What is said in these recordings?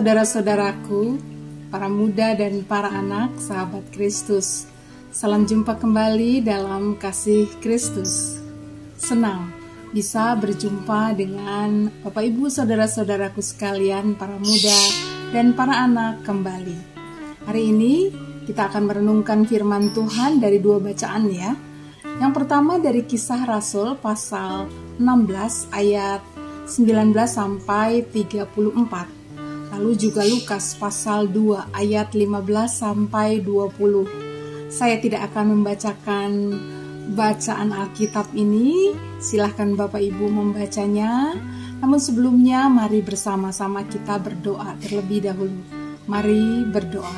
saudara-saudaraku, para muda dan para anak, sahabat Kristus. Salam jumpa kembali dalam kasih Kristus. Senang bisa berjumpa dengan Bapak Ibu saudara-saudaraku sekalian, para muda dan para anak kembali. Hari ini kita akan merenungkan firman Tuhan dari dua bacaan ya. Yang pertama dari Kisah Rasul pasal 16 ayat 19 sampai 34. Lalu juga Lukas pasal 2 ayat 15 sampai 20. Saya tidak akan membacakan bacaan Alkitab ini, silahkan Bapak Ibu membacanya. Namun sebelumnya mari bersama-sama kita berdoa terlebih dahulu. Mari berdoa.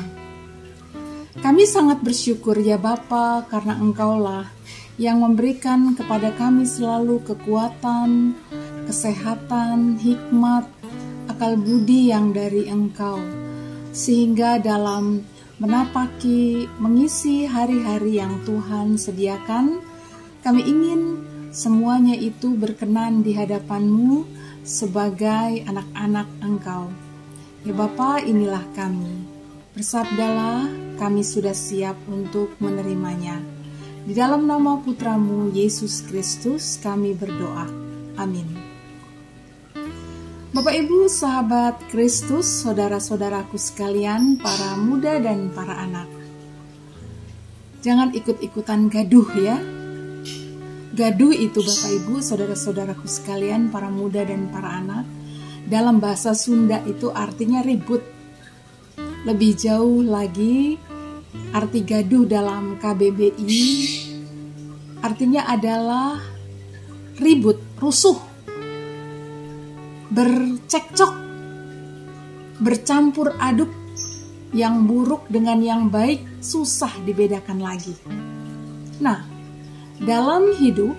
Kami sangat bersyukur ya Bapa, karena Engkaulah yang memberikan kepada kami selalu kekuatan, kesehatan, hikmat, akal budi yang dari Engkau, sehingga dalam menapaki, mengisi hari-hari yang Tuhan sediakan, kami ingin semuanya itu berkenan di hadapan-Mu sebagai anak-anak Engkau. Ya Bapa, inilah kami. Bersabdalah, kami sudah siap untuk menerimanya. Di dalam nama Putra-Mu, Yesus Kristus, kami berdoa. Amin. Bapak Ibu sahabat Kristus, saudara-saudaraku sekalian, para muda dan para anak. Jangan ikut-ikutan gaduh ya. Gaduh itu Bapak Ibu, saudara-saudaraku sekalian, para muda dan para anak, dalam bahasa Sunda itu artinya ribut. Lebih jauh lagi, arti gaduh dalam KBBI artinya adalah ribut, rusuh, bercekcok, bercampur aduk, yang buruk dengan yang baik susah dibedakan lagi. Nah, dalam hidup,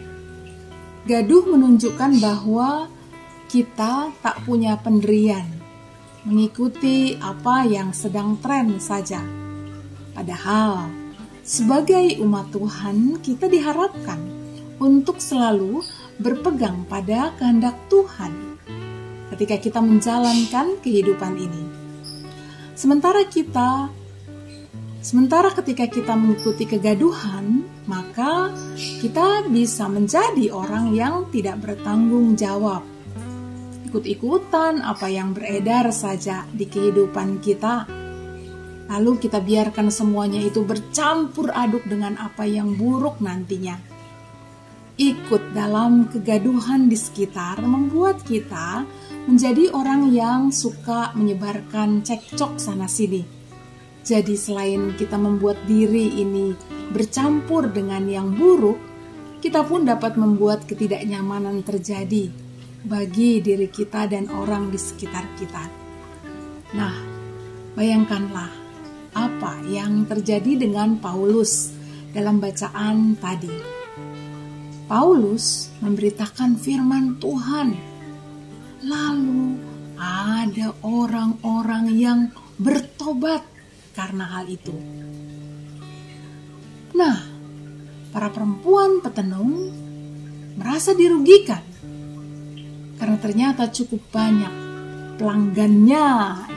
gaduh menunjukkan bahwa kita tak punya pendirian, mengikuti apa yang sedang tren saja. Padahal, sebagai umat Tuhan, kita diharapkan untuk selalu berpegang pada kehendak Tuhan ketika kita menjalankan kehidupan ini. Sementara ketika kita mengikuti kegaduhan, maka kita bisa menjadi orang yang tidak bertanggung jawab. Ikut-ikutan apa yang beredar saja di kehidupan kita. Lalu kita biarkan semuanya itu bercampur aduk dengan apa yang buruk nantinya. Ikut dalam kegaduhan di sekitar membuat kita menjadi orang yang suka menyebarkan cekcok sana-sini. Jadi selain kita membuat diri ini bercampur dengan yang buruk, kita pun dapat membuat ketidaknyamanan terjadi bagi diri kita dan orang di sekitar kita. Nah, bayangkanlah apa yang terjadi dengan Paulus dalam bacaan tadi. Paulus memberitakan firman Tuhan. Lalu ada orang-orang yang bertobat karena hal itu. Nah, para perempuan petenung merasa dirugikan karena ternyata cukup banyak pelanggannya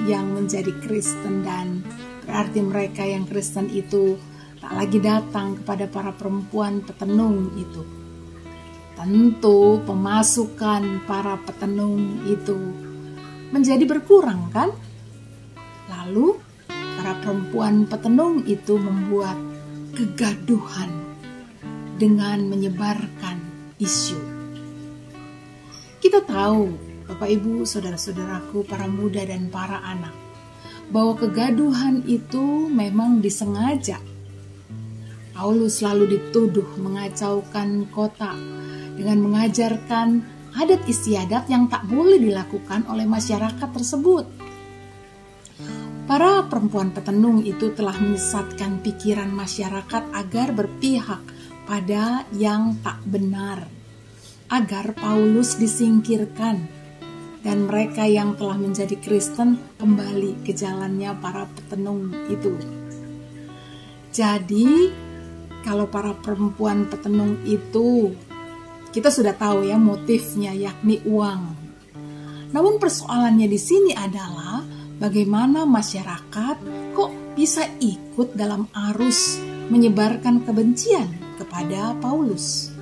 yang menjadi Kristen, dan berarti mereka yang Kristen itu tak lagi datang kepada para perempuan petenung itu. Tentu pemasukan para petenung itu menjadi berkurang kan? Lalu para perempuan petenung itu membuat kegaduhan dengan menyebarkan isu. Kita tahu, Bapak Ibu, saudara-saudaraku, para muda dan para anak, bahwa kegaduhan itu memang disengaja. Paulus lalu dituduh mengacaukan kota dengan mengajarkan adat istiadat yang tak boleh dilakukan oleh masyarakat tersebut. Para perempuan petenung itu telah menyesatkan pikiran masyarakat agar berpihak pada yang tak benar, agar Paulus disingkirkan dan mereka yang telah menjadi Kristen kembali ke jalannya para petenung itu. Jadi, kalau para perempuan petenung itu, kita sudah tahu ya motifnya, yakni uang. Namun persoalannya di sini adalah bagaimana masyarakat kok bisa ikut dalam arus menyebarkan kebencian kepada Paulus.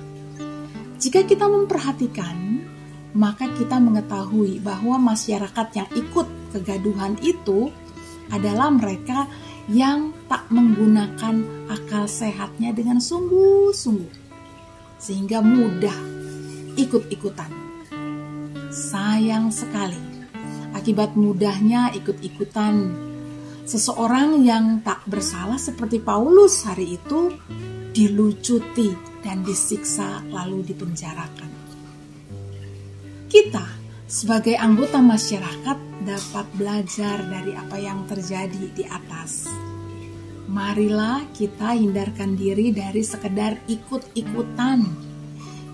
Jika kita memperhatikan, maka kita mengetahui bahwa masyarakat yang ikut kegaduhan itu adalah mereka yang tak menggunakan akal sehatnya dengan sungguh-sungguh, sehingga mudah ikut-ikutan. Sayang sekali, akibat mudahnya ikut-ikutan, seseorang yang tak bersalah seperti Paulus hari itu dilucuti dan disiksa lalu dipenjarakan. Kita sebagai anggota masyarakat dapat belajar dari apa yang terjadi di atas. Marilah kita hindarkan diri dari sekedar ikut-ikutan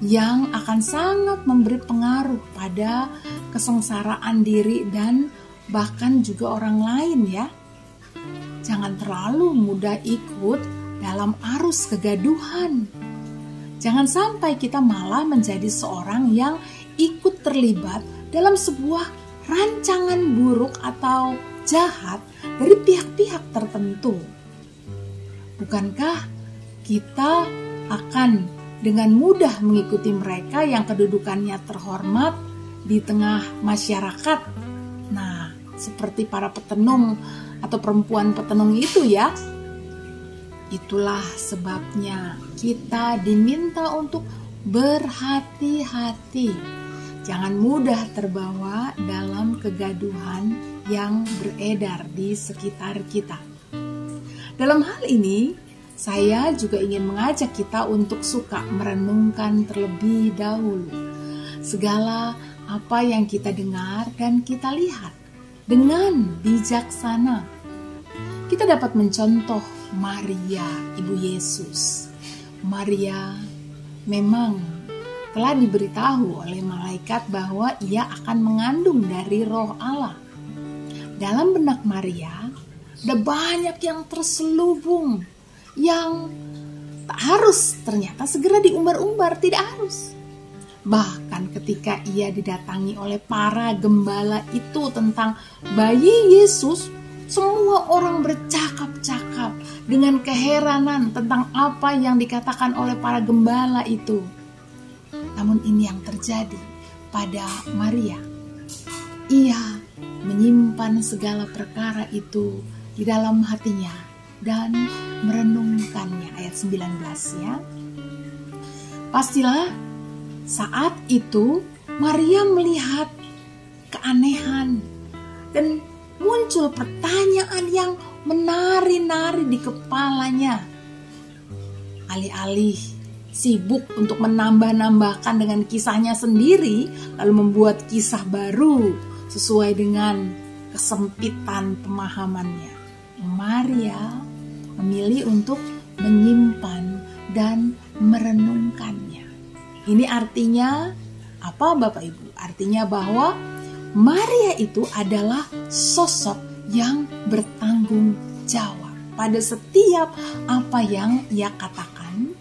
yang akan sangat memberi pengaruh pada kesengsaraan diri dan bahkan juga orang lain ya. Jangan terlalu mudah ikut dalam arus kegaduhan. Jangan sampai kita malah menjadi seorang yang ikut terlibat dalam sebuah rancangan buruk atau jahat dari pihak-pihak tertentu. Bukankah kita akan dengan mudah mengikuti mereka yang kedudukannya terhormat di tengah masyarakat? Nah, seperti para petenung atau perempuan petenung itu ya. Itulah sebabnya kita diminta untuk berhati-hati. Jangan mudah terbawa dalam kegaduhan yang beredar di sekitar kita. Dalam hal ini, saya juga ingin mengajak kita untuk suka merenungkan terlebih dahulu segala apa yang kita dengar dan kita lihat dengan bijaksana. Kita dapat mencontoh Maria, Ibu Yesus. Maria memang telah diberitahu oleh malaikat bahwa ia akan mengandung dari Roh Allah. Dalam benak Maria, ada banyak yang terselubung, yang tak harus ternyata segera diumbar-umbar, tidak harus. Bahkan ketika ia didatangi oleh para gembala itu tentang bayi Yesus, semua orang bercakap-cakap dengan keheranan tentang apa yang dikatakan oleh para gembala itu. Namun ini yang terjadi pada Maria. Ia menyimpan segala perkara itu di dalam hatinya dan merenungkannya. Ayat 19 ya. Pastilah saat itu Maria melihat keanehan dan muncul pertanyaan yang menari-nari di kepalanya. Alih-alih sibuk untuk menambah-nambahkan dengan kisahnya sendiri, lalu membuat kisah baru sesuai dengan kesempitan pemahamannya, Maria memilih untuk menyimpan dan merenungkannya. Ini artinya apa, Bapak Ibu? Artinya bahwa Maria itu adalah sosok yang bertanggung jawab pada setiap apa yang ia katakan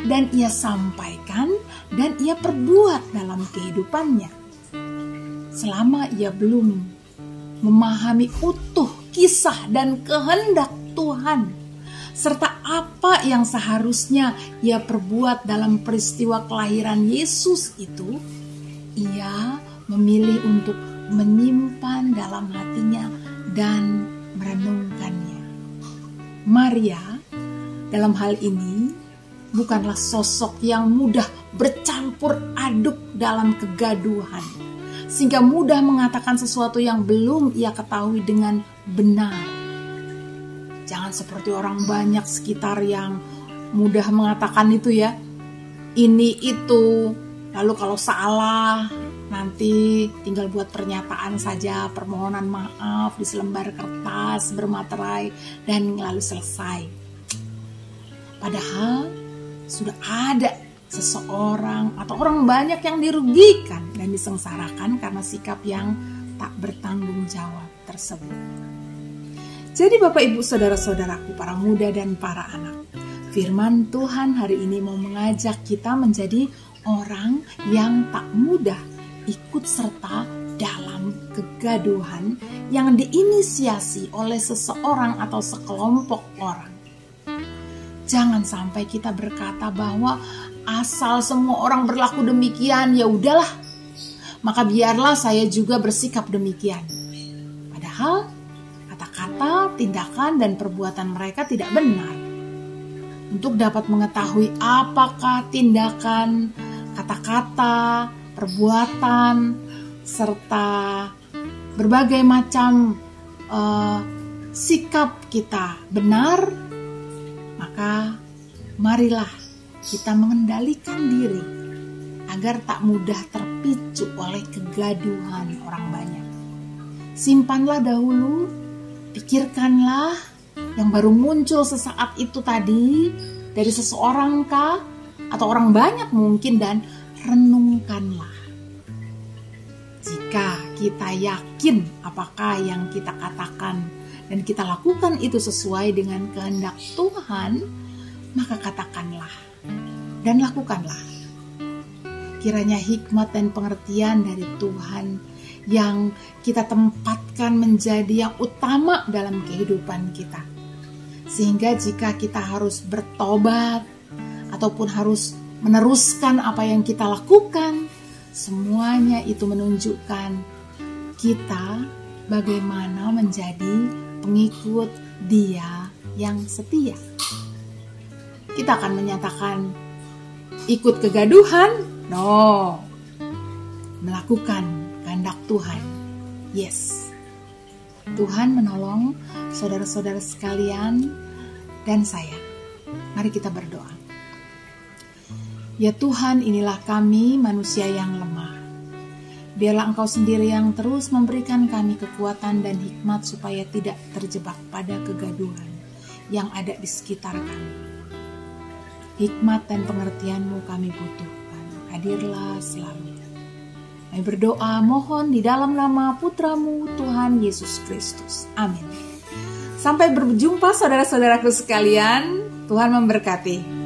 dan ia sampaikan dan ia perbuat dalam kehidupannya. Selama ia belum memahami utuh kisah dan kehendak Tuhan, serta apa yang seharusnya ia perbuat dalam peristiwa kelahiran Yesus itu, ia memilih untuk menyimpan dalam hatinya dan merenungkannya. Maria dalam hal ini bukanlah sosok yang mudah bercampur aduk dalam kegaduhan, sehingga mudah mengatakan sesuatu yang belum ia ketahui dengan benar. Jangan seperti orang banyak sekitar yang mudah mengatakan itu ya, ini itu, lalu kalau salah nanti tinggal buat pernyataan saja, permohonan maaf di selembar kertas bermaterai dan lalu selesai. Padahal sudah ada seseorang atau orang banyak yang dirugikan dan disengsarakan karena sikap yang tak bertanggung jawab tersebut. Jadi Bapak Ibu Saudara-saudaraku, para muda dan para anak, firman Tuhan hari ini mau mengajak kita menjadi orang yang tak mudah ikut serta dalam dalam kegaduhan yang diinisiasi oleh seseorang atau sekelompok orang. Jangan sampai kita berkata bahwa asal semua orang berlaku demikian, ya udahlah, maka biarlah saya juga bersikap demikian. Padahal kata-kata, tindakan, dan perbuatan mereka tidak benar. Untuk dapat mengetahui apakah tindakan, kata-kata, perbuatan, serta berbagai macam sikap kita benar, maka marilah kita mengendalikan diri agar tak mudah terpicu oleh kegaduhan orang banyak. Simpanlah dahulu, pikirkanlah yang baru muncul sesaat itu tadi dari seseorang kah atau orang banyak mungkin, dan renungkanlah. Jika kita yakin apakah yang kita katakan dan kita lakukan itu sesuai dengan kehendak Tuhan, maka katakanlah dan lakukanlah. Kiranya hikmat dan pengertian dari Tuhan yang kita tempatkan menjadi yang utama dalam kehidupan kita. Sehingga jika kita harus bertobat ataupun harus meneruskan apa yang kita lakukan, semuanya itu menunjukkan kita bagaimana menjadi pengikut Dia yang setia. Kita akan menyatakan ikut kegaduhan? No. Melakukan kehendak Tuhan. Yes. Tuhan menolong saudara-saudara sekalian dan saya. Mari kita berdoa. Ya Tuhan, inilah kami manusia yang lemah. Biarlah Engkau sendiri yang terus memberikan kami kekuatan dan hikmat supaya tidak terjebak pada kegaduhan yang ada di sekitar kami. Hikmat dan pengertian-Mu kami butuhkan. Hadirlah selalu. Kami berdoa mohon di dalam nama Putra-Mu Tuhan Yesus Kristus. Amin. Sampai berjumpa saudara-saudaraku sekalian. Tuhan memberkati.